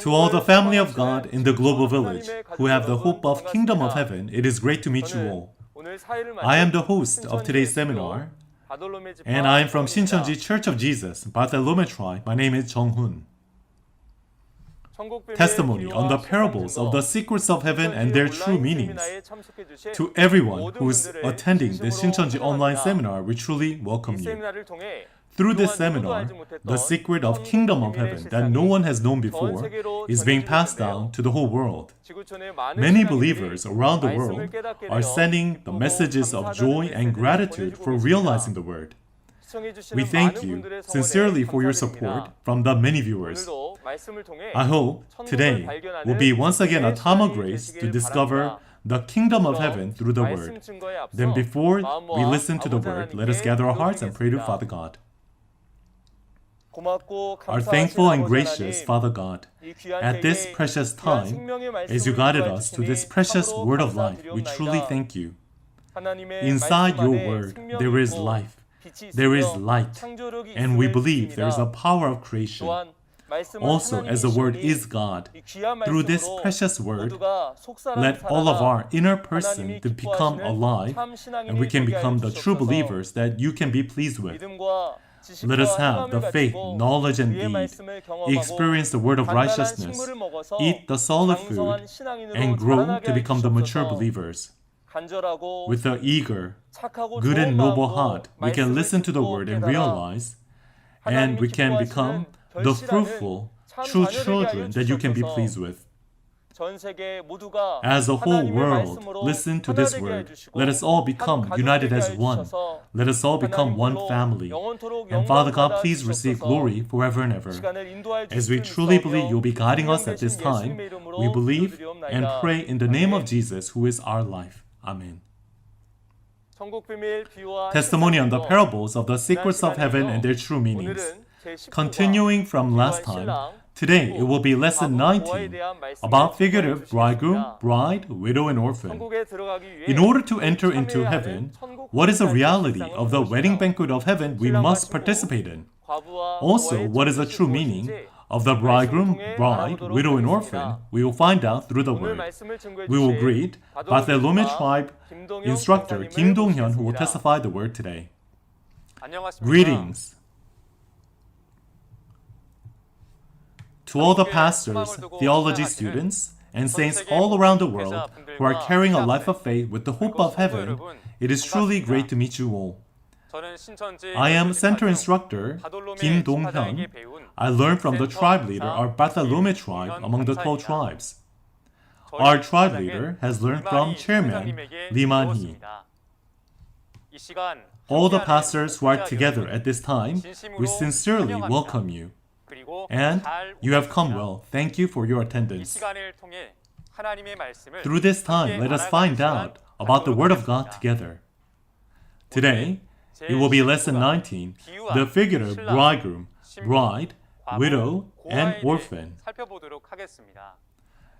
To all the family of God in the global village who have the hope of Kingdom of Heaven, it is great to meet you all. I am the host of today's seminar, and I am from Shincheonji Church of Jesus, Bartholomew tribe. My name is Jung-hoon. Testimony on the parables of the secrets of heaven and their true meanings. To everyone who is attending the Shincheonji online seminar, we truly welcome you. Through this seminar, the secret of Kingdom of Heaven that no one has known before is being passed down to the whole world. Many believers around the world are sending the messages of joy and gratitude for realizing the Word. We thank you sincerely for your support from the many viewers. I hope today will be once again a time of grace to discover the Kingdom of Heaven through the Word. Then before we listen to the Word, let us gather our hearts and pray to Father God. Our thankful and gracious Father God, at this precious time, as you guided us to this precious Word of life, we truly thank you. Inside your Word, there is life, there is light, and we believe there is a power of creation. Also, as the Word is God, through this precious Word, let all of our inner person to become alive, and we can become the true believers that you can be pleased with. Let us have the faith, knowledge, and deed, experience the word of righteousness, eat the solid food, and grow to become the mature believers. With an eager, good and noble heart, we can listen to the word and realize, and we can become the fruitful, true children that you can be pleased with. As the whole world listen to this word, let us all become united as one. Let us all become one family. And Father God, please receive glory forever and ever. As we truly believe you'll be guiding us at this time, we believe and pray in the name of Jesus, who is our life. Amen. Testimony on the parables of the secrets of heaven and their true meanings. Continuing from last time, today it will be lesson 19 about figurative bridegroom, bride, widow, and orphan. In order to enter into heaven, what is the reality of the wedding banquet of heaven we must participate in? Also, what is the true meaning of the bridegroom, bride, widow, and orphan? We will find out through the word. We will greet Bartholomew tribe instructor Kim Dong-hyun, who will testify the word today. Greetings. To all the pastors, theology students, and saints all around the world who are carrying a life of faith with the hope of heaven, it is truly great to meet you all. I am center instructor Kim Dong-hyun. I learned from the tribe leader of Bartholomew tribe among the 12 tribes. Our tribe leader has learned from chairman Lee Man-hee. All the pastors who are together at this time, we sincerely welcome you. And you have come well. Thank you for your attendance. Through this time, let us find out about the Word of God together. Today, it will be lesson 19, the figurative bridegroom, bride, widow, and orphan.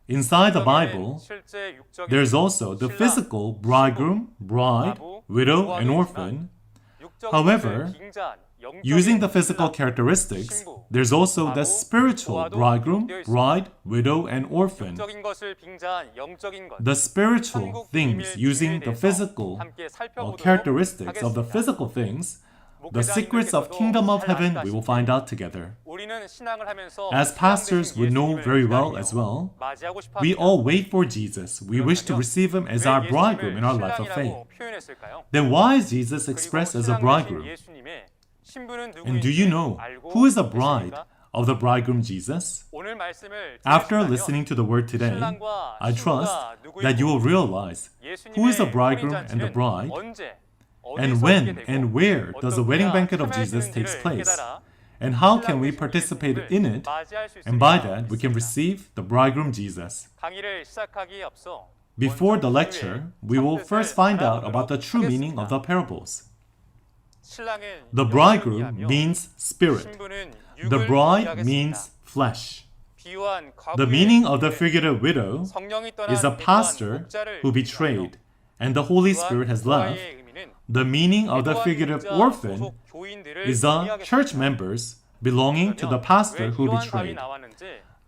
Inside the Bible, there is also the physical bridegroom, bride, widow, and orphan. However, using the physical characteristics, there's also the spiritual bridegroom, bride, widow, and orphan. The spiritual things using the physical characteristics of the physical things, the secrets of Kingdom of Heaven, we will find out together. As pastors would know very well as well, we all wait for Jesus. We wish to receive Him as our bridegroom in our life of faith. Then why is Jesus expressed as a bridegroom? And do you know who is the bride of the bridegroom Jesus? After listening to the word today, I trust that you will realize who is the bridegroom and the bride, and when and where does the wedding banquet of Jesus takes place, and how can we participate in it, and by that we can receive the bridegroom Jesus. Before the lecture, we will first find out about the true meaning of the parables. The bridegroom means spirit. The bride means flesh. The meaning of the figurative widow is a pastor who betrayed and the Holy Spirit has left. The meaning of the figurative orphan is the church members belonging to the pastor who betrayed.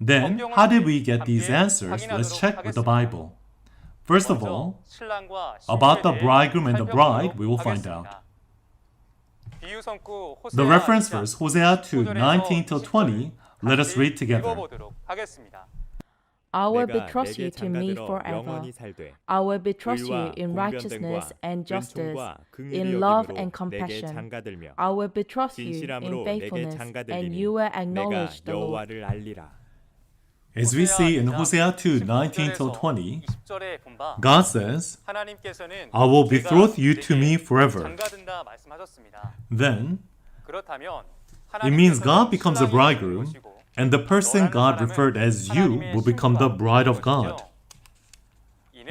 Then, how did we get these answers? Let's check with the Bible. First of all, about the bridegroom and the bride, we will find out. The reference verse, Hosea 2, 19-20, let us read together. I will betroth you to me forever. I will betroth you in righteousness and justice, in love and compassion. I will betroth you in faithfulness, and you will acknowledge the Lord. As we see in Hosea 2, 19-20, God says, I will betroth you to me forever. Then, it means God becomes a bridegroom, and the person God referred as you will become the bride of God.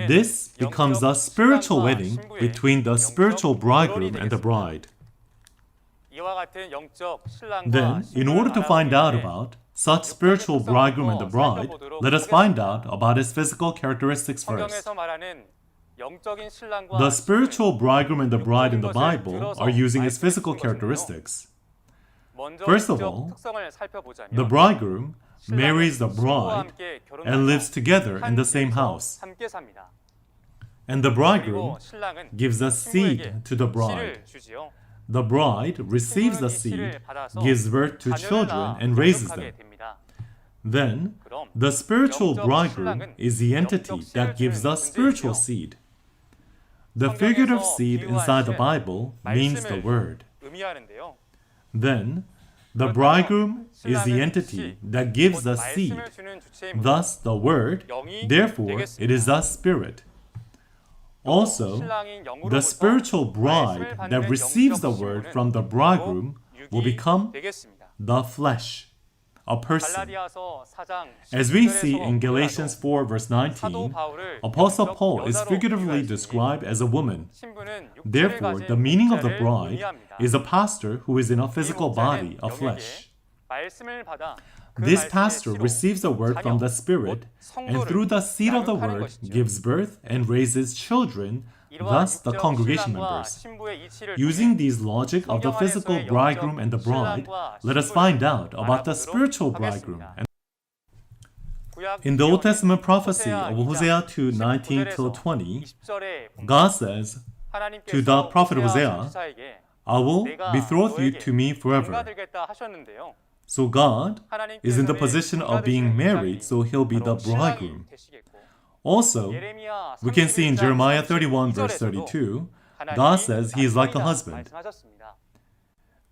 This becomes a spiritual wedding between the spiritual bridegroom and the bride. Then, in order to find out about such spiritual bridegroom and the bride, let us find out about his physical characteristics first. The spiritual bridegroom and the bride in the Bible are using his physical characteristics. First of all, the bridegroom marries the bride and lives together in the same house. And the bridegroom gives a seed to the bride. The bride receives the seed, gives birth to children, and raises them. Then, the spiritual bridegroom is the entity that gives the spiritual seed. The figurative seed inside the Bible means the word. Then, the bridegroom is the entity that gives the seed, thus the word, therefore it is the Spirit. Also, the spiritual bride that receives the word from the bridegroom will become the flesh, a person. As we see in Galatians 4 verse 19, Apostle Paul is figuratively described as a woman. Therefore, the meaning of the bride is a pastor who is in a physical body, a flesh. This pastor receives the word from the Spirit, and through the seed of the word gives birth and raises children, thus the congregation members. Using these logic of the physical bridegroom and the bride, let us find out about the spiritual bridegroom. In the Old Testament prophecy of Hosea 2, 19-20, God says to the prophet Hosea, I will betroth you to me forever. So God is in the position of being married, so he'll be the bridegroom. Also, we can see in Jeremiah 31 verse 32, God says he is like a husband.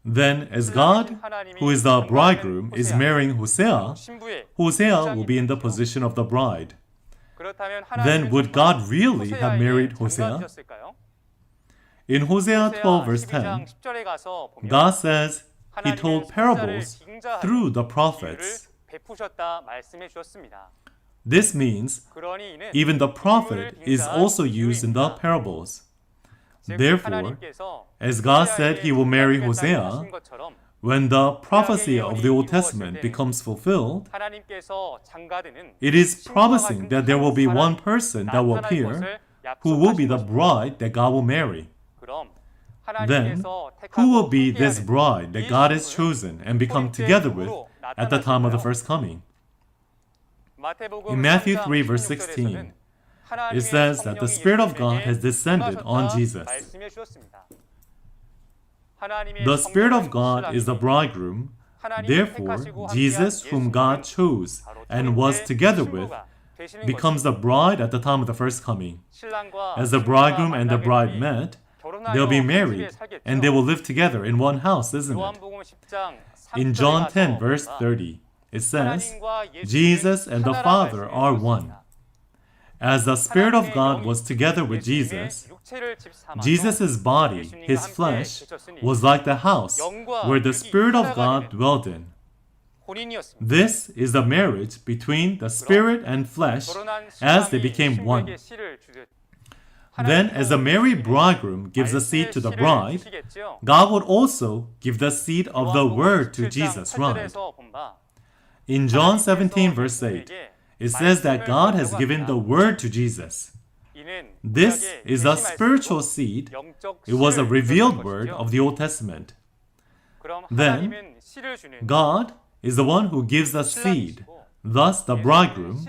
Then, as God, who is the bridegroom, is marrying Hosea, Hosea will be in the position of the bride. Then, would God really have married Hosea? In Hosea 12 verse 10, God says he told parables through the prophets. This means even the prophet is also used in the parables. Therefore, as God said he will marry Hosea, when the prophecy of the Old Testament becomes fulfilled, it is promising that there will be one person that will appear who will be the bride that God will marry. Then, who will be this bride that God has chosen and become together with at the time of the first coming? In Matthew 3 verse 16, it says that the Spirit of God has descended on Jesus. The Spirit of God is the bridegroom. Therefore, Jesus, whom God chose and was together with, becomes the bride at the time of the first coming. As the bridegroom and the bride met, they'll be married, and they will live together in one house, isn't it? In John 10, verse 30, it says, Jesus and the Father are one. As the Spirit of God was together with Jesus, Jesus' body, his flesh, was like the house where the Spirit of God dwelled in. This is the marriage between the Spirit and flesh as they became one. Then, as the married bridegroom gives the seed to the bride, God would also give the seed of the word to Jesus, right? In John 17, verse 8, it says that God has given the word to Jesus. This is a spiritual seed. It was a revealed word of the Old Testament. Then, God is the one who gives the seed. thus the bridegroom,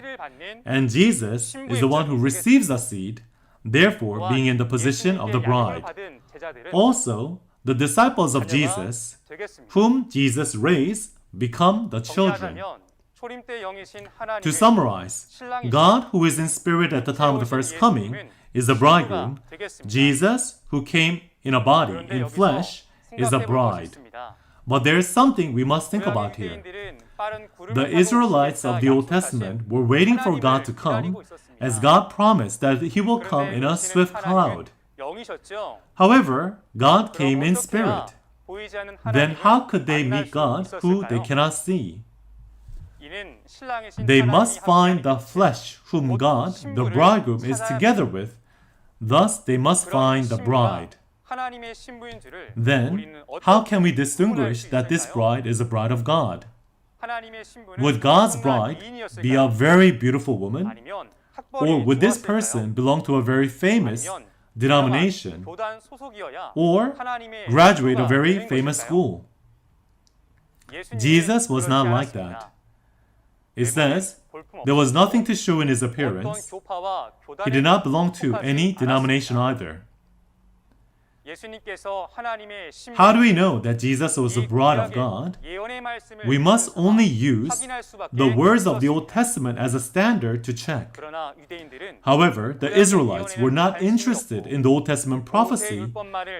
and Jesus is the one who receives the seed, therefore being in the position of the bride. Also, the disciples of Jesus, whom Jesus raised, become the children. To summarize, God, who is in spirit at the time of the first coming, is the bridegroom. Jesus, who came in a body, in flesh, is the bride. But there is something we must think about here. The Israelites of the Old Testament were waiting for God to come, as God promised that He will come in a swift cloud. However, God came in spirit. Then how could they meet God who they cannot see? They must find the flesh whom God, the bridegroom, is together with. Thus, they must find the bride. Then, how can we distinguish that this bride is a bride of God? Would God's bride be a very beautiful woman? Or would this person belong to a very famous denomination? Or graduate a very famous school? Jesus was not like that. It says, there was nothing to show in his appearance. He did not belong to any denomination either. How do we know that Jesus was the bride of God? We must only use the words of the Old Testament as a standard to check. However, the Israelites were not interested in the Old Testament prophecy,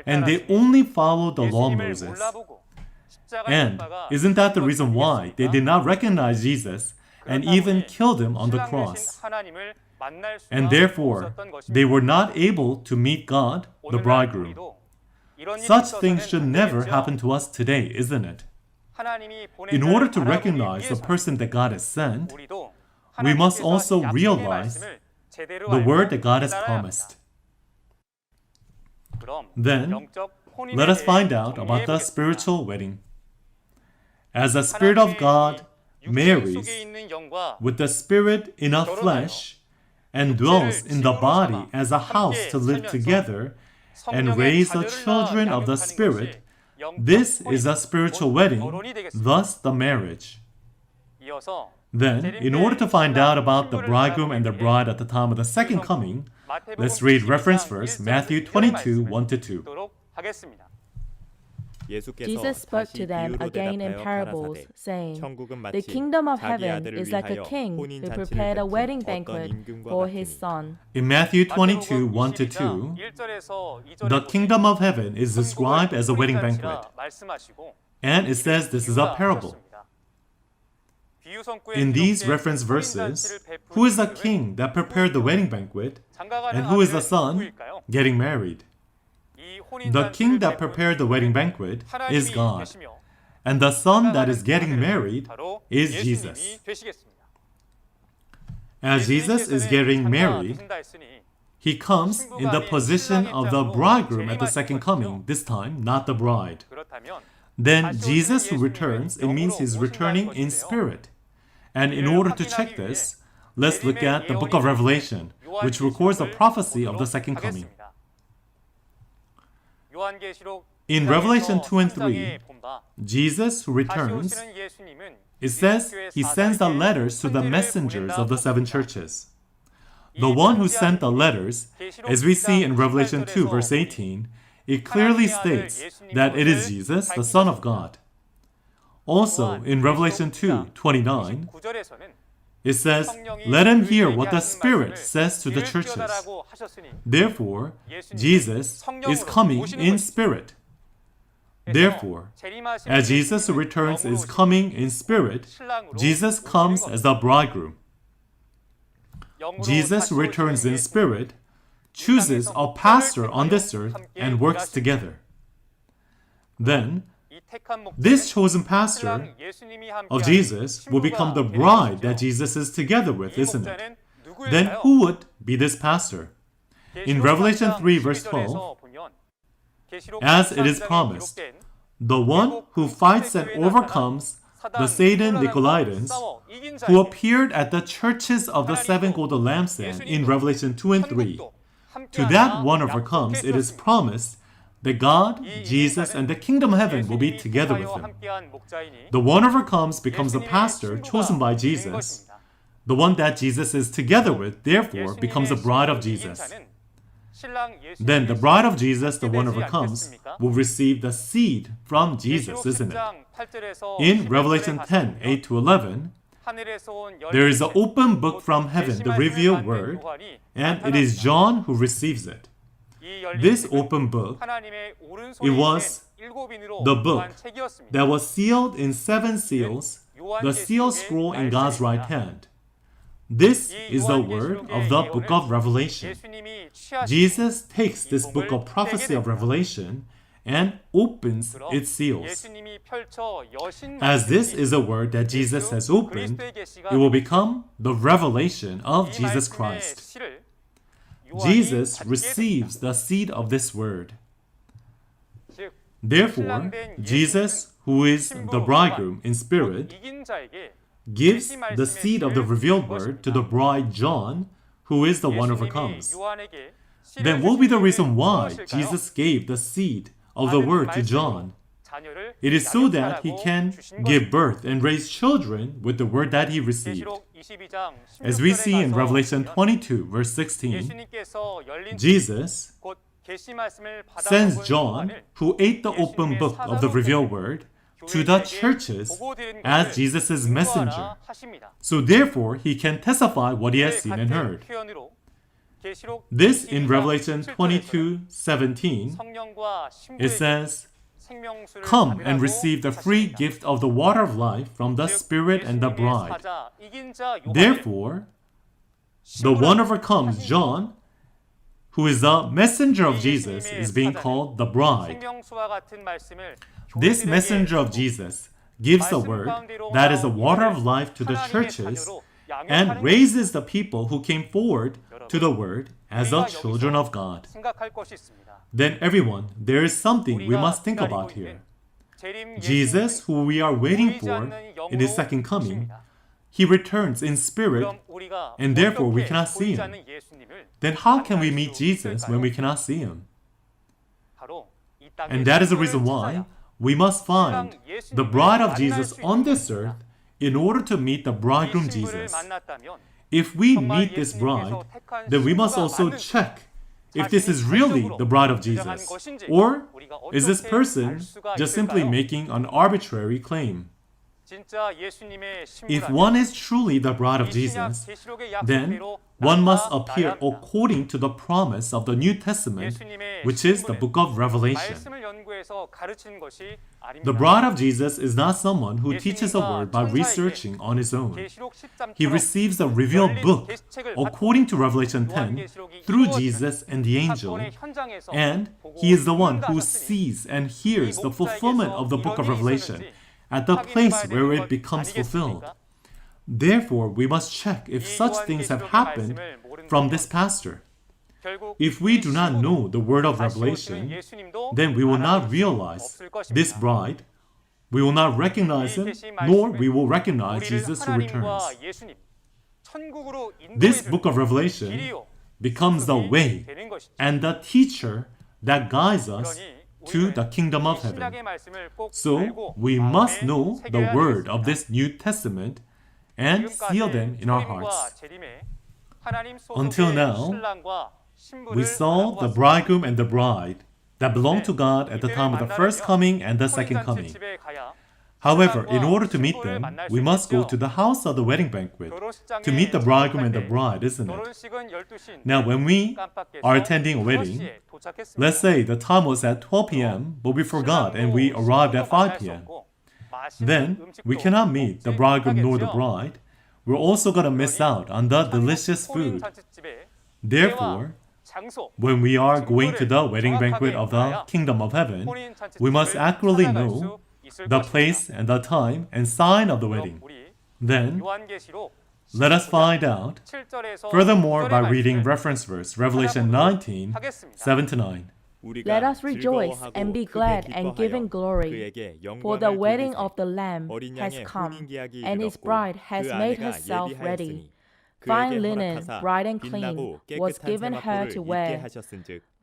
and they only followed the law of Moses. And isn't that the reason why they did not recognize Jesus and even killed him on the cross? And therefore, they were not able to meet God, the bridegroom. Such things should never happen to us today, isn't it? In order to recognize the person that God has sent, we must also realize the word that God has promised. Then, let us find out about the spiritual wedding. As the Spirit of God marries with the Spirit in a flesh and dwells in the body as a house to live together and raise the children of the Spirit, this is a spiritual wedding, thus the marriage. Then, in order to find out about the bridegroom and the bride at the time of the second coming, let's read reference verse Matthew 22, 1-2. Jesus spoke to them again in parables, saying, "The kingdom of heaven is like a king who prepared a wedding banquet for his son." In Matthew 22, 1-2, the kingdom of heaven is described as a wedding banquet. And it says this is a parable. In these reference verses, who is the king that prepared the wedding banquet, and who is the son getting married? The king that prepared the wedding banquet is God, and the son that is getting married is Jesus. As Jesus is getting married, he comes in the position of the bridegroom at the second coming, this time not the bride. Then Jesus who returns, it means he's returning in spirit. And in order to check this, let's look at the book of Revelation, which records the prophecy of the second coming. In Revelation 2 and 3, Jesus who returns, it says he sends the letters to the messengers of the seven churches. The one who sent the letters, as we see in Revelation 2 verse 18, it clearly states that it is Jesus, the Son of God. Also, in Revelation 2:29, it says, "Let him hear what the Spirit says to the churches." Therefore, Jesus is coming in spirit. Therefore, as Jesus who returns is coming in spirit, Jesus comes as the bridegroom. Jesus who returns in spirit chooses a pastor on this earth and works together. Then, this chosen pastor of Jesus will become the bride that Jesus is together with, isn't it? Then who would be this pastor? In Revelation 3 verse 12, as it is promised, the one who fights and overcomes the Satan Nicolaitans, who appeared at the churches of the seven golden lampstands in Revelation 2 and 3, to that one overcomes, it is promised that God, Jesus, and the kingdom of heaven will be together with him. The one overcomes becomes a pastor chosen by Jesus, the one that Jesus is together with, therefore becomes a bride of Jesus. Then the bride of Jesus, the one overcomes, will receive the seed from Jesus, isn't it? In Revelation 10, 8-11, there is an open book from heaven, the revealed word, and it is John who receives it. This open book, it was the book that was sealed in 7 seals, the seal scroll in God's right hand. This is the word of the book of Revelation. Jesus takes this book of prophecy of Revelation and opens its seals. As this is a word that Jesus has opened, it will become the revelation of Jesus Christ. Jesus receives the seed of this word. Therefore, Jesus, who is the bridegroom in spirit, gives the seed of the revealed word to the bride John, who is the one who overcomes. Then what will be the reason why Jesus gave the seed of the word to John? It is so that he can give birth and raise children with the word that he received. As we see in Revelation 22, verse 16, Jesus sends John, who ate the open book of the revealed word, to the churches as Jesus' messenger. So therefore, he can testify what he has seen and heard. This in Revelation 22:17, it says, "Come and receive the free gift of the water of life from the Spirit and the bride." Therefore, the one overcomes, John, who is the messenger of Jesus, is being called the bride. This messenger of Jesus gives the word that is the water of life to the churches and raises the people who came forward to the word as the children of God. Then everyone, there is something we must think about here. Jesus, who we are waiting for in his second coming, he returns in spirit and therefore we cannot see him. Then how can we meet Jesus when we cannot see him? And that is the reason why we must find the bride of Jesus on this earth in order to meet the bridegroom Jesus. If we meet this bride, then we must also check if this is really the bride of Jesus, or is this person just simply making an arbitrary claim? If one is truly the bride of Jesus, then one must appear according to the promise of the New Testament, which is the book of Revelation. The bride of Jesus is not someone who teaches a word by researching on his own. He receives the revealed book according to Revelation 10 through Jesus and the angel, and he is the one who sees and hears the fulfillment of the book of Revelation at the place where it becomes fulfilled. Therefore, we must check if such things have happened from this pastor. If we do not know the word of revelation, then we will not realize this bride, we will not recognize him, nor we will recognize Jesus who returns. This book of Revelation becomes the way and the teacher that guides us to the kingdom of heaven. So we must know the word of this New Testament and seal them in our hearts. Until now, we saw the bridegroom and the bride that belong to God at the time of the first coming and the second coming. However, in order to meet them, we must go to the house of the wedding banquet to meet the bridegroom and the bride, isn't it? Now, when we are attending a wedding, let's say the time was at 12 p.m., but we forgot and we arrived at 5 p.m. Then, we cannot meet the bridegroom nor the bride. We're also going to miss out on the delicious food. Therefore, when we are going to the wedding banquet of the kingdom of heaven, we must accurately know the place and the time and sign of the wedding. Then, let us find out furthermore by reading reference verse Revelation 19, 7-9. Let us rejoice and be glad and give him glory, for the wedding of the Lamb has come, and his bride has made herself ready. Fine linen, bright and clean, was given her to wear.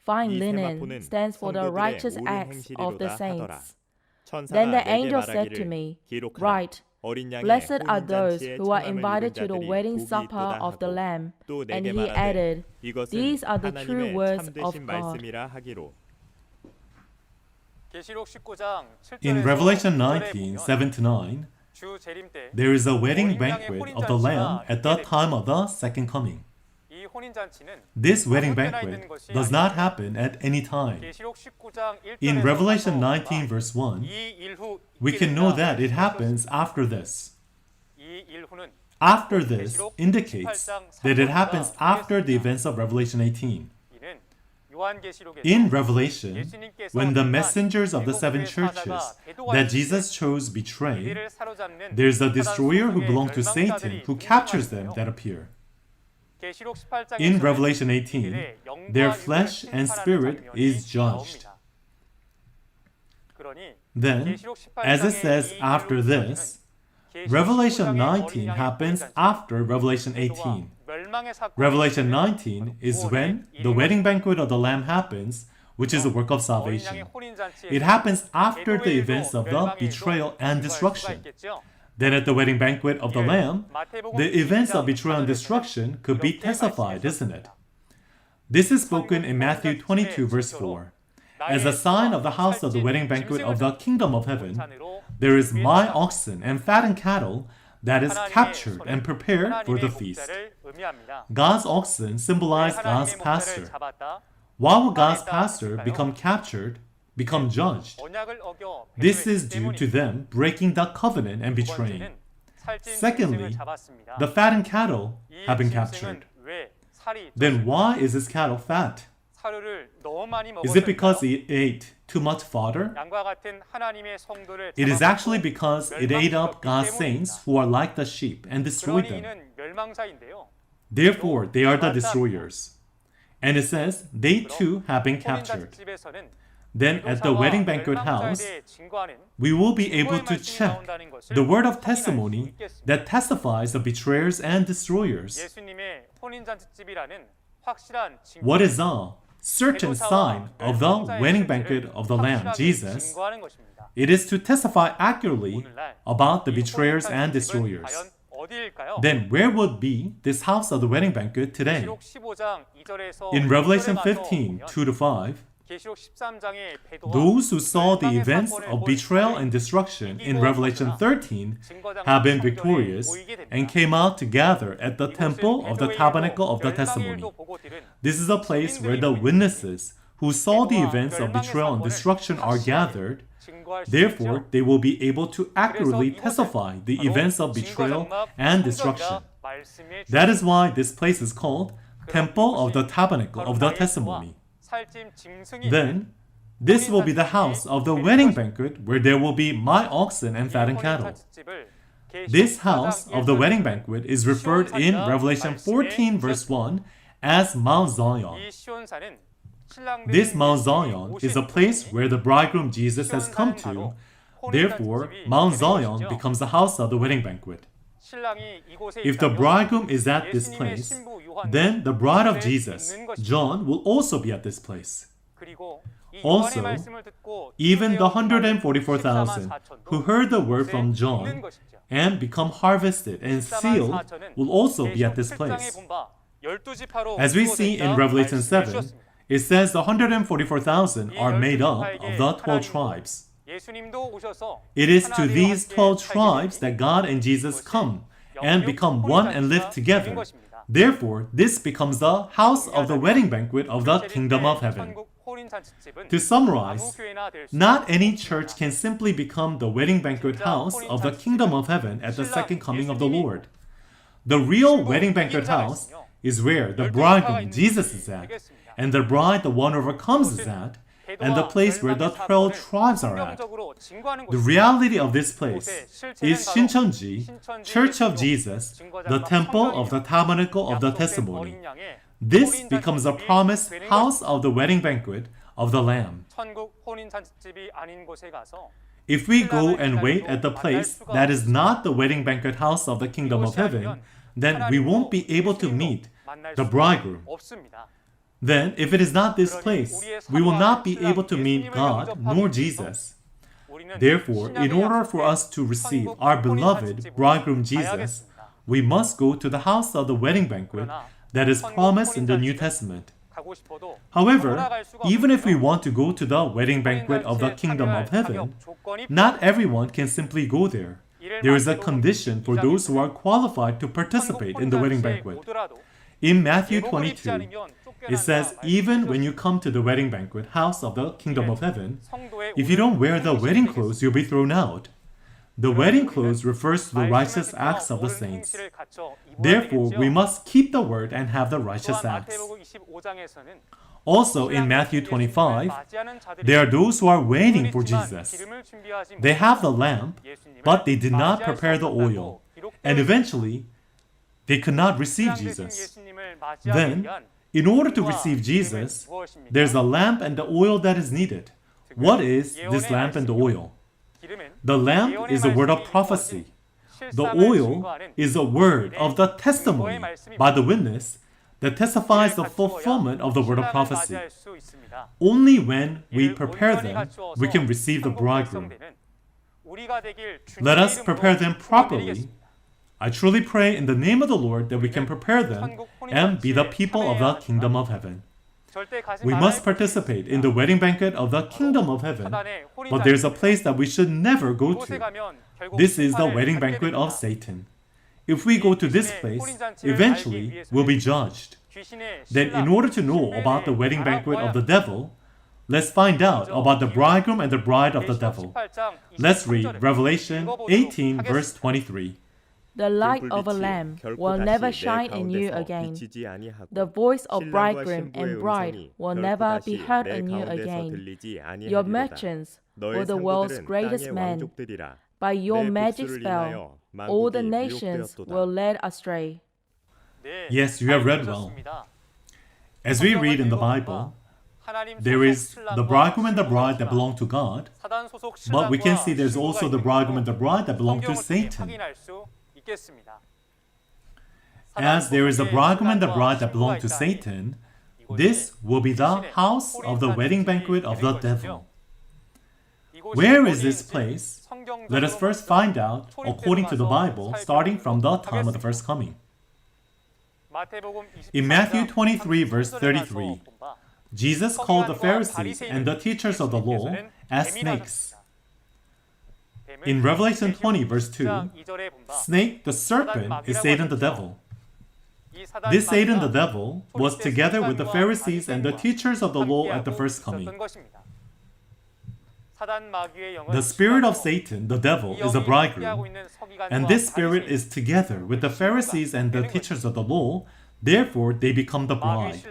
Fine linen stands for the righteous acts of the saints. Then the angel said to me, "Write, Blessed are those who are invited to the wedding supper of the Lamb. And he added, These are the true words of God. In Revelation 19, 7-9, there is a wedding banquet of the Lamb at the time of the second coming. This wedding banquet does not happen at any time. In Revelation 19 verse 1, we can know that it happens after this. After this indicates that it happens after the events of Revelation 18. In Revelation, when the messengers of the seven churches that Jesus chose betray, there's a destroyer who belonged to Satan who captures them that appear. In Revelation 18, their flesh and spirit is judged. Then, as it says after this, Revelation 19 happens after Revelation 18. Revelation 19 is when the wedding banquet of the Lamb happens, which is a work of salvation. It happens after the events of the betrayal and destruction. Then at the wedding banquet of the Lamb, the events of betrayal and destruction could be testified, isn't it? This is spoken in Matthew 22 verse 4. As a sign of the house of the wedding banquet of the kingdom of heaven, there is my oxen and fattened cattle that is captured and prepared for the feast. God's oxen symbolize God's pastor. Why would God's pastor become captured, become judged? This is due to them breaking the covenant and betraying. Secondly, the fattened cattle have been captured. Then why is this cattle fat? Is it because it ate too much fodder? It is actually because it ate up God's saints who are like the sheep and destroyed them. Therefore, they are the destroyers. And it says, they too have been captured. Then at the wedding banquet house, we will be able to check the word of testimony that testifies of betrayers and destroyers. What is a certain sign of the wedding banquet of the Lamb, Jesus? It is to testify accurately about the betrayers and destroyers. Then where would be this house of the wedding banquet today? In Revelation 15, 2-5, those who saw the events of betrayal and destruction in Revelation 13 have been victorious and came out to gather at the temple of the tabernacle of the testimony. This is a place where the witnesses who saw the events of betrayal and destruction are gathered. Therefore, they will be able to accurately testify the events of betrayal and destruction. That is why this place is called Temple of the Tabernacle of the Testimony. Then, this will be the house of the wedding banquet where there will be my oxen and fattened cattle. This house of the wedding banquet is referred in Revelation 14 verse 1 as Mount Zion. This Mount Zion is a place where the bridegroom Jesus has come to. Therefore, Mount Zion becomes the house of the wedding banquet. If the bridegroom is at this place, then the bride of Jesus, John, will also be at this place. Also, even the 144,000 who heard the word from John and become harvested and sealed will also be at this place. As we see in Revelation 7, it says the 144,000 are made up of the 12 tribes. It is to these 12 tribes that God and Jesus come and become one and live together. Therefore, this becomes the house of the wedding banquet of the kingdom of heaven. To summarize, not any church can simply become the wedding banquet house of the kingdom of heaven at the second coming of the Lord. The real wedding banquet house is where the bridegroom Jesus is at, and the bride, the one who overcomes, is at, and the place where the 12 tribes are at. The reality of this place is Shincheonji, Church of Jesus, the temple of the tabernacle of the testimony. This becomes a promised house of the wedding banquet of the Lamb. If we go and wait at the place that is not the wedding banquet house of the kingdom of heaven, then we won't be able to meet the bridegroom. Then, if it is not this place, we will not be able to meet God nor Jesus. Therefore, in order for us to receive our beloved bridegroom Jesus, we must go to the house of the wedding banquet that is promised in the New Testament. However, even if we want to go to the wedding banquet of the kingdom of heaven, not everyone can simply go there. There is a condition for those who are qualified to participate in the wedding banquet. In Matthew 22, it says, even when you come to the wedding banquet house of the kingdom of heaven, if you don't wear the wedding clothes, you'll be thrown out. The wedding clothes refers to the righteous acts of the saints. Therefore, we must keep the word and have the righteous acts. Also, in Matthew 25, there are those who are waiting for Jesus. They have the lamp, but they did not prepare the oil, and eventually, they could not receive Jesus. Then, in order to receive Jesus, there's a lamp and the oil that is needed. What is this lamp and the oil? The lamp is a word of prophecy. The oil is a word of the testimony by the witness that testifies the fulfillment of the word of prophecy. Only when we prepare them, we can receive the bridegroom. Let us prepare them properly. I truly pray in the name of the Lord that we can prepare them and be the people of the kingdom of heaven. We must participate in the wedding banquet of the kingdom of heaven, but there's a place that we should never go to. This is the wedding banquet of Satan. If we go to this place, eventually we'll be judged. Then in order to know about the wedding banquet of the devil, let's find out about the bridegroom and the bride of the devil. Let's read Revelation 18 verse 23. The light of a lamp will never shine in you again. The voice of bridegroom and bride will never be heard in you again. Your merchants were the world's greatest men. By your magic spell, all the nations were led astray. Yes, you have read well. As we read in the Bible, there is the bridegroom and the bride that belong to God, but we can see there's also the bridegroom and the bride that belong to Satan. As there is a bridegroom and the bride that belong to Satan, this will be the house of the wedding banquet of the devil. Where is this place? Let us first find out, according to the Bible, starting from the time of the first coming. In Matthew 23, verse 33, Jesus called the Pharisees and the teachers of the law as snakes. In Revelation 20, verse 2, snake, the serpent, is Satan the devil. This Satan the devil was together with the Pharisees and the teachers of the law at the first coming. The spirit of Satan, the devil, is a bridegroom, and this spirit is together with the Pharisees and the teachers of the law, therefore they become the bride.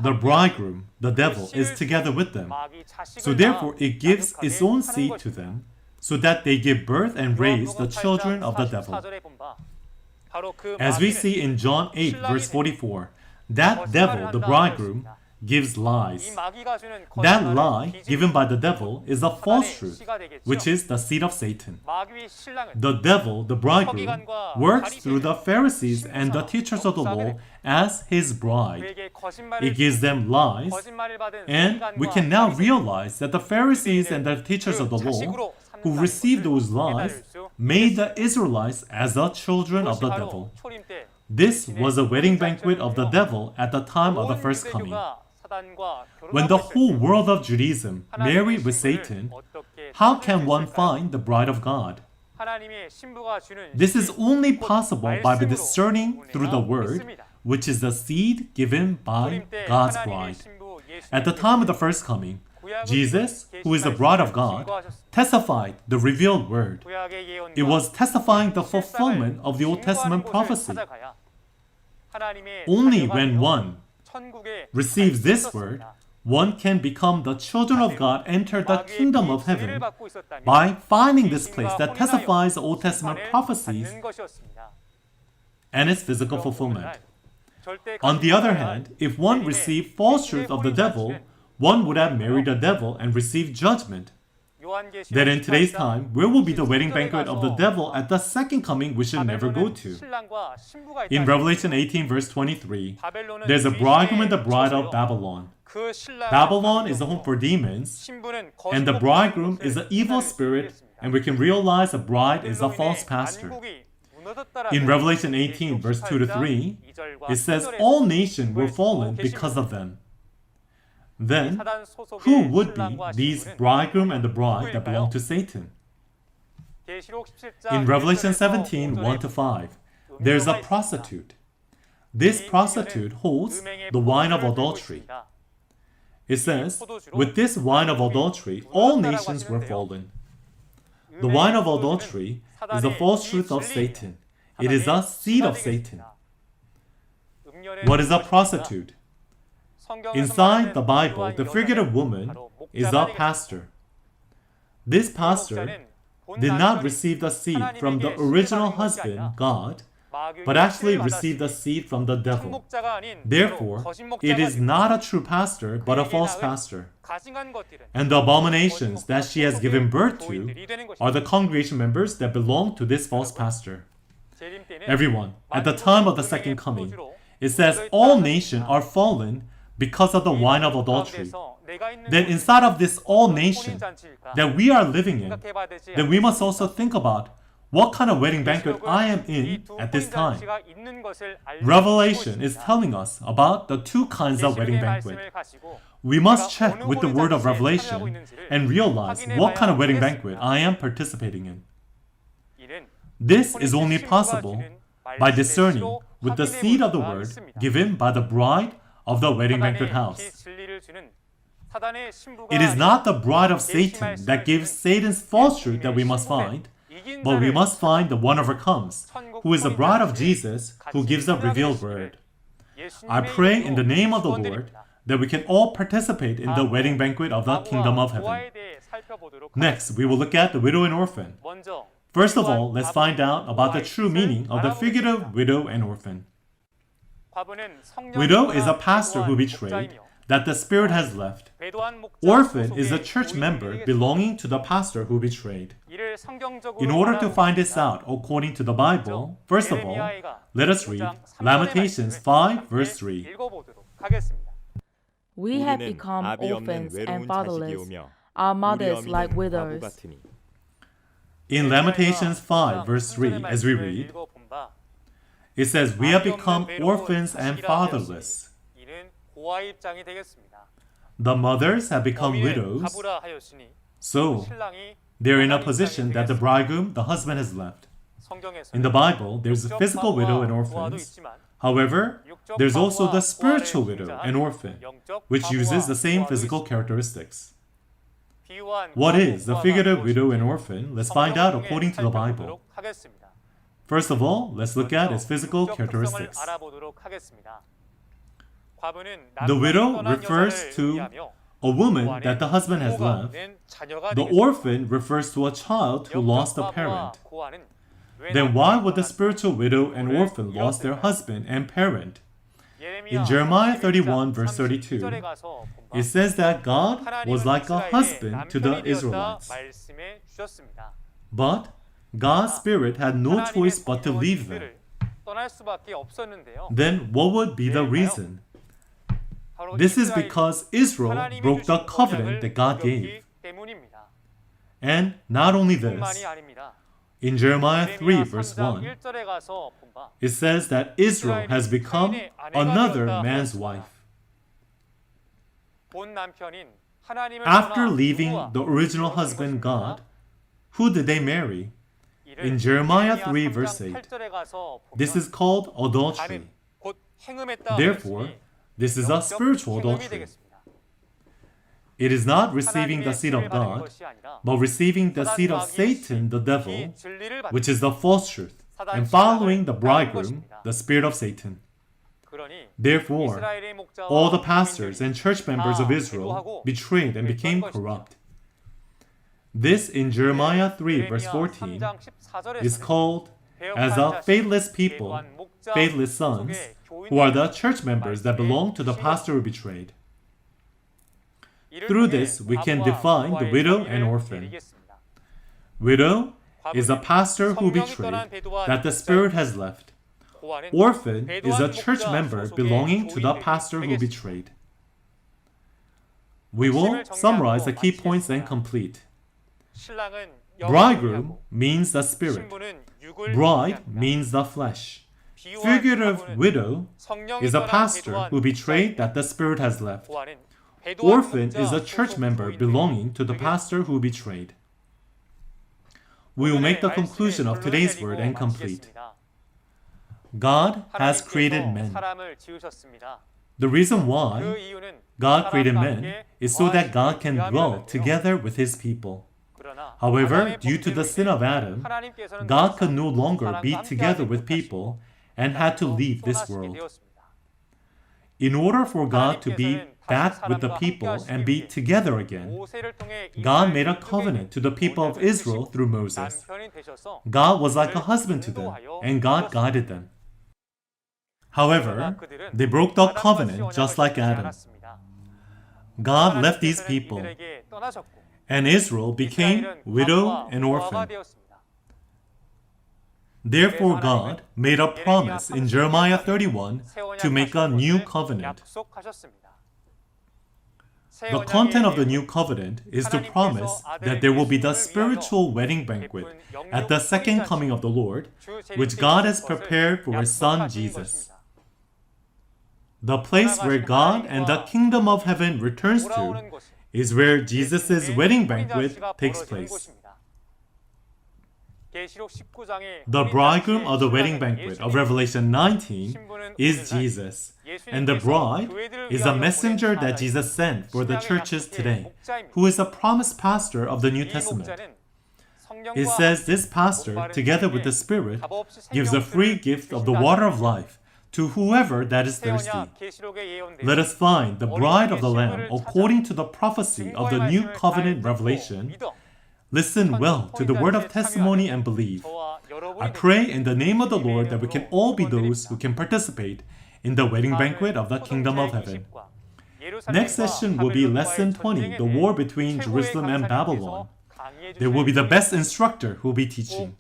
The bridegroom, the devil, is together with them, so therefore it gives its own seed to them, so that they give birth and raise the children of the devil. As we see in John 8, verse 44, that devil, the bridegroom, gives lies. That lie given by the devil is a false truth, which is the seed of Satan. The devil, the bridegroom, works through the Pharisees and the teachers of the law as his bride. It gives them lies, and we can now realize that the Pharisees and the teachers of the law who received those lies made the Israelites as the children of the devil. This was a wedding banquet of the devil at the time of the first coming. When the whole world of Judaism married with Satan, how can one find the bride of God? This is only possible by discerning through the word, which is the seed given by God's bride. At the time of the first coming, Jesus, who is the bride of God, testified the revealed word. It was testifying the fulfillment of the Old Testament prophecy. Only when one receives this word, one can become the children of God, enter the kingdom of heaven by finding this place that testifies the Old Testament prophecies and its physical fulfillment. On the other hand, if one received false truth of the devil, one would have married the devil and received judgment. That in today's time, where will be the wedding banquet of the devil at the second coming we should never go to? In Revelation 18 verse 23, there's a bridegroom and the bride of Babylon. Babylon is a home for demons, and the bridegroom is an evil spirit, and we can realize the bride is a false pastor. In Revelation 18, verse 2 to 3, it says all nations were fallen because of them. Then, who would be these bridegroom and the bride that belong to Satan? In Revelation 17, 1 to 5, there's a prostitute. This prostitute holds the wine of adultery. It says, with this wine of adultery, all nations were fallen. The wine of adultery is the false truth of Satan. It is a seed of Satan. What is a prostitute? Inside the Bible, the figurative woman is a pastor. This pastor did not receive the seed from the original husband, God, but actually received the seed from the devil. Therefore, it is not a true pastor, but a false pastor. And the abominations that she has given birth to are the congregation members that belong to this false pastor. Everyone, at the time of the second coming, it says all nations are fallen because of the wine of adultery. Then inside of this all nation that we are living in, then we must also think about what kind of wedding banquet I am in at this time. Revelation is telling us about the two kinds of wedding banquet. We must check with the word of Revelation and realize what kind of wedding banquet I am participating in. This is only possible by discerning with the seed of the word given by the bride of the wedding banquet house. It is not the bride of Satan that gives Satan's false truth that we must find, but we must find the one overcomes, who is the bride of Jesus, who gives the revealed word. I pray in the name of the Lord that we can all participate in the wedding banquet of the kingdom of heaven. Next, we will look at the widow and orphan. First of all, let's find out about the true meaning of the figurative widow and orphan. Widow is a pastor who betrayed, that the spirit has left. Orphan is a church member belonging to the pastor who betrayed. In order to find this out according to the Bible, first of all, let us read Lamentations 5 verse 3. We have become orphans and fatherless, our mothers like widows. In Lamentations 5 verse 3, as we read, it says, we have become orphans and fatherless. The mothers have become widows, so they're in a position that the bridegroom, the husband, has left. In the Bible, there's a physical widow and orphans. However, there's also the spiritual widow and orphan, which uses the same physical characteristics. What is the figurative widow and orphan? Let's find out according to the Bible. First of all, let's look at its physical characteristics. The widow refers to a woman that the husband has left. The orphan refers to a child who lost a parent. Then why would the spiritual widow and orphan lose their husband and parent? In Jeremiah 31 verse 32, it says that God was like a husband to the Israelites. But God's Spirit had no choice but to leave them. Then what would be the reason? This is because Israel broke the covenant that God gave. And not only this, in Jeremiah 3 verse 1, it says that Israel has become another man's wife. After leaving the original husband God, who did they marry? In Jeremiah 3 verse 8, this is called adultery. Therefore, this is a spiritual adultery. It is not receiving the seed of God, but receiving the seed of Satan, the devil, which is the false truth, and following the bridegroom, the spirit of Satan. Therefore, all the pastors and church members of Israel betrayed and became corrupt. This in Jeremiah 3 verse 14 is called as a faithless people, faithless sons, who are the church members that belong to the pastor who betrayed. Through this, we can define the widow and orphan. Widow is a pastor who betrayed that the spirit has left. Orphan is a church member belonging to the pastor who betrayed. We will summarize the key points and complete. Bridegroom means the spirit. Bride means the flesh. Figurative widow is a pastor who betrayed that the spirit has left. Orphan is a church member belonging to the pastor who betrayed. We will make the conclusion of today's word and complete. God has created men. The reason why God created men is so that God can dwell together with His people. However, due to the sin of Adam, God could no longer be together with people and had to leave this world. In order for God to be back with the people and be together again, God made a covenant to the people of Israel through Moses. God was like a husband to them, and God guided them. However, they broke the covenant just like Adam. God left these people, and Israel became widow and orphan. Therefore, God made a promise in Jeremiah 31 to make a new covenant. The content of the new covenant is to promise that there will be the spiritual wedding banquet at the second coming of the Lord, which God has prepared for His Son Jesus. The place where God and the kingdom of heaven returns to is where Jesus' wedding banquet takes place. The bridegroom of the wedding banquet of Revelation 19 is Jesus, and the bride is a messenger that Jesus sent for the churches today, who is a promised pastor of the New Testament. It says this pastor, together with the Spirit, gives a free gift of the water of life to whoever that is thirsty. Let us find the bride of the Lamb according to the prophecy of the New Covenant Revelation. Listen well to the word of testimony and believe. I pray in the name of the Lord that we can all be those who can participate in the wedding banquet of the kingdom of heaven. Next session will be Lesson 20, the war between Jerusalem and Babylon. There will be the best instructor who will be teaching.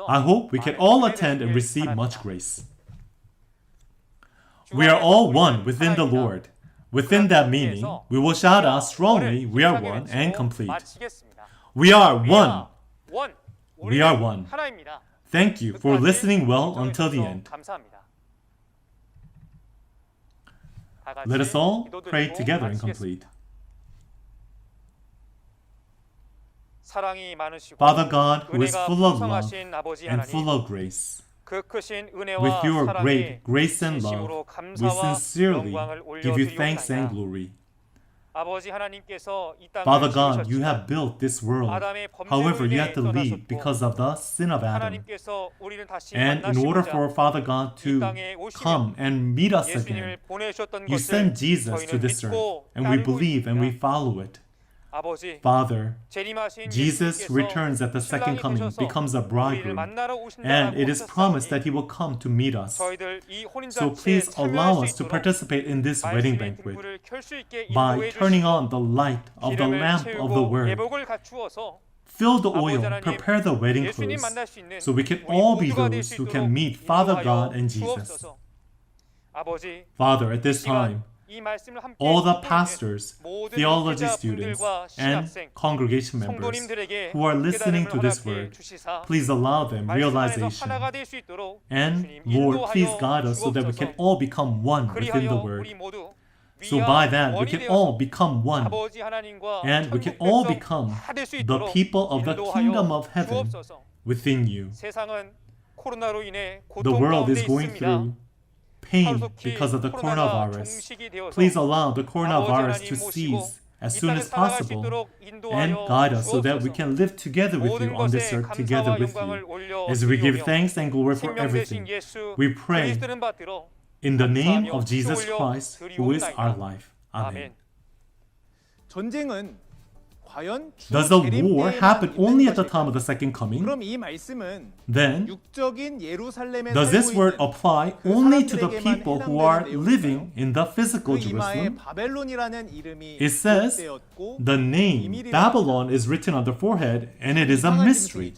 I hope we can all attend and receive much grace. We are all one within the Lord. Within that meaning, we will shout out strongly, we are one and complete. We are one. We are one. Thank you for listening well until the end. Let us all pray together and complete. Father God, who is full of love and full of grace, with your great grace and love, we sincerely give you thanks and glory. Father God, you have built this world. However, you had to leave because of the sin of Adam. And in order for Father God to come and meet us again, you sent Jesus to this earth, and we believe and we follow it. Father, Jesus who returns at the second coming becomes a bridegroom, and it is promised that He will come to meet us. So please allow us to participate in this wedding banquet by turning on the light of the lamp of the Word. Fill the oil, prepare the wedding clothes, so we can all be those who can meet Father God and Jesus. Father, at this time, all the pastors, theology students, and congregation members who are listening to this word, please allow them realization. And Lord, please guide us so that we can all become one within the word. So by that, we can all become one. And we can all become the people of the kingdom of heaven within you. The world is going through pain because of the coronavirus. Please allow the coronavirus to cease as soon as possible and guide us so that we can live together with you on this earth, together with you. As we give thanks and glory for everything, we pray in the name of Jesus Christ, who is our life. Amen. Does the war happen only at the time of the second coming? Then, does this word apply only to the people who are living in the physical Jerusalem? It says the name Babylon is written on the forehead, and it is a mystery.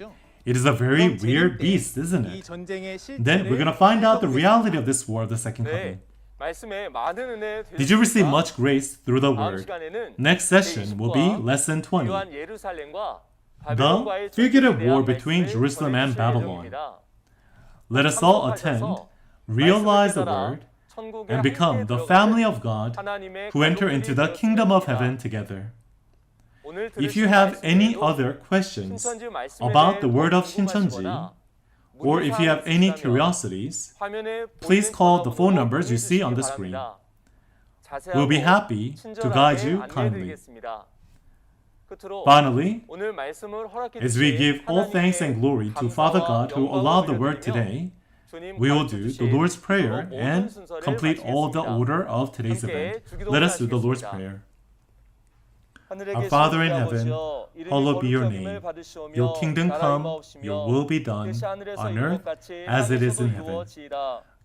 It is a very weird beast, isn't it? Then we're going to find out the reality of this war of the second coming. Did you receive much grace through the word? Next session will be lesson 20. The figurative war between Jerusalem and Babylon. Let us all attend, realize the word, and become the family of God who enter into the kingdom of heaven together. If you have any other questions about the word of Shincheonji, or if you have any curiosities, please call the phone numbers you see on the screen. We'll be happy to guide you kindly. Finally, as we give all thanks and glory to Father God who allowed the word today, we will do the Lord's Prayer and complete all the order of today's event. Let us do the Lord's Prayer. Our Father in heaven, hallowed be your name. Your kingdom come, your will be done, on earth as it is in heaven.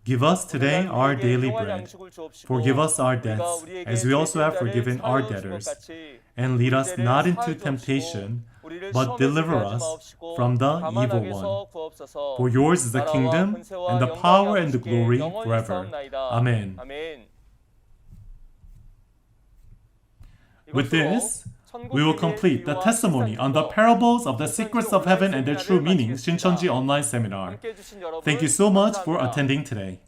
Give us today our daily bread. Forgive us our debts, as we also have forgiven our debtors. And lead us not into temptation, but deliver us from the evil one. For yours is the kingdom, and the power and the glory forever. Amen. With this, we will complete the testimony on the parables of the secrets of heaven and their true meanings Shincheonji online seminar. Thank you so much for attending today.